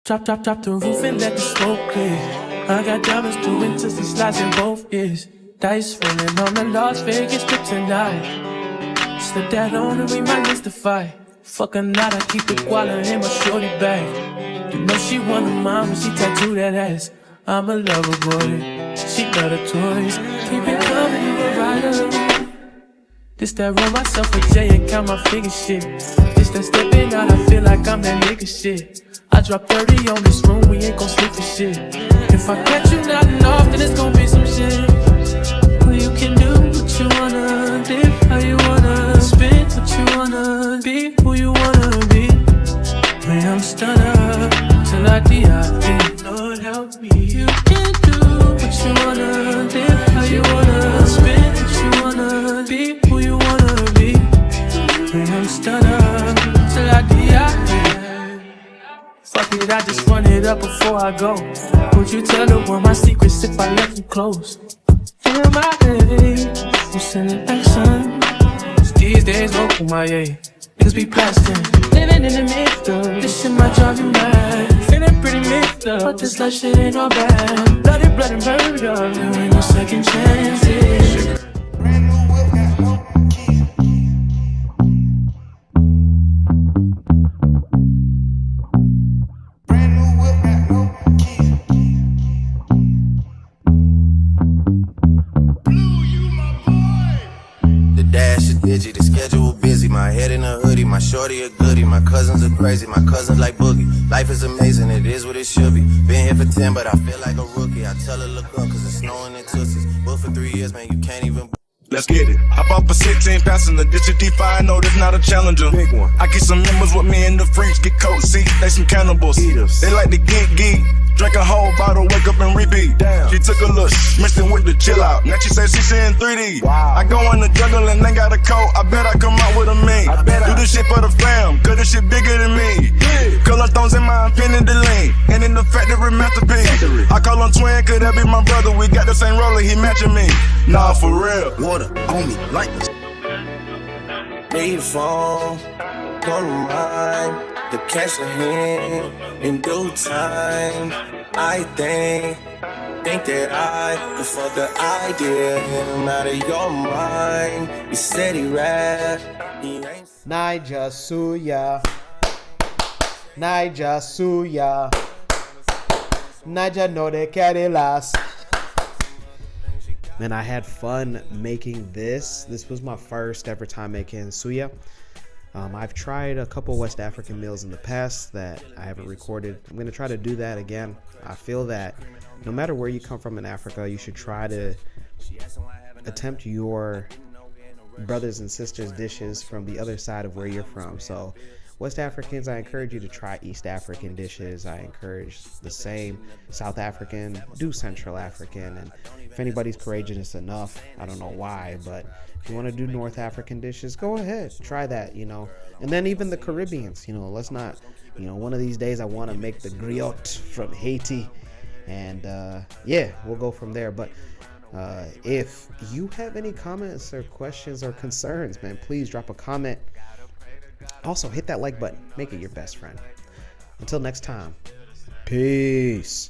Drop the roof and let the smoke clear. I got diamonds doing twisty slides in both ears. Dice rolling on the Las Vegas strip tonight. Slip that on and we might miss the fight. Fuck a night, I keep the guala in my shorty bag. You know she one of mine when she tattoo that ass. I'm a lover boy, she love the toys. Keep it coming, you a rider. This that roll myself with Jay and count my figure shit. This that stepping out, I feel like I'm that nigga shit. I drop 30 on this room, we ain't gon' sleep for shit. If I catch you nodding off, then it's gon' be some shit. Well, you can do what you wanna, live how you wanna, spin what you wanna, be who you wanna be. Man, I'm stunner, till I die. Lord help me. You can do what you wanna, live how you wanna, spin what you wanna, be who you wanna be. Man, I'm stunner, till I die. Fuck it, I just run it up before I go. Would you tell the world my secrets if I left you close? In my head, I'm sending action. These days, no Kumaye, niggas be blasting. Living in the midst of this shit might drive you mad. Feeling pretty mixed up, but this life shit ain't all bad. Blood and murder, there ain't no second chances. The schedule busy, my head in a hoodie, my shorty a goodie, my cousins are crazy, my cousins like boogie. Life is amazing, it is what it should be. Been here for 10, but I feel like a rookie. I tell her look up, cause it's snowing in Tootsies. But for 3 years, man, you can't even. Let's get it. I bought for 16 passenger. This a D5, no, this not a challenger. Big one. I get some members with me in the freaks, get cold seat. They some cannibals. Eaters. They like to geek. Drink a whole bottle, wake up and repeat. Damn. She took a look, mixed it with the chill out. Now she said she seeing 3D. Wow. I go in the jungle and they got a coat. I bet I come out with a mean. Do this shit for the fam, cause this shit bigger than me. Yeah. Color stones in my infinity lane, and in the factory masterpiece. I call him twin, could that be my brother? We got the same roller, he matching me. Nah, for real. Water on me like this. Need phone, go to mine. The cash in in due time. I think that I could fuck the idea out of your mind. You said he rap, he ain't. Suya Naija no de carry last. Man, I had fun making this. This was my first ever time making suya. I've tried a couple West African meals in the past that I haven't recorded. I'm going to try to do that again. I feel that no matter where you come from in Africa, you should try to attempt your brothers and sisters' dishes from the other side of where you're from. So West Africans, I encourage you to try East African dishes. I encourage the same. South African, do Central African. And if anybody's courageous enough, I don't know why, but if you want to do North African dishes, go ahead, try that, And then even the Caribbeans, let's not, one of these days I want to make the griot from Haiti. And yeah, we'll go from there. But if you have any comments or questions or concerns, man, please drop a comment. Also, hit that like button. Make it your best friend. Until next time, peace.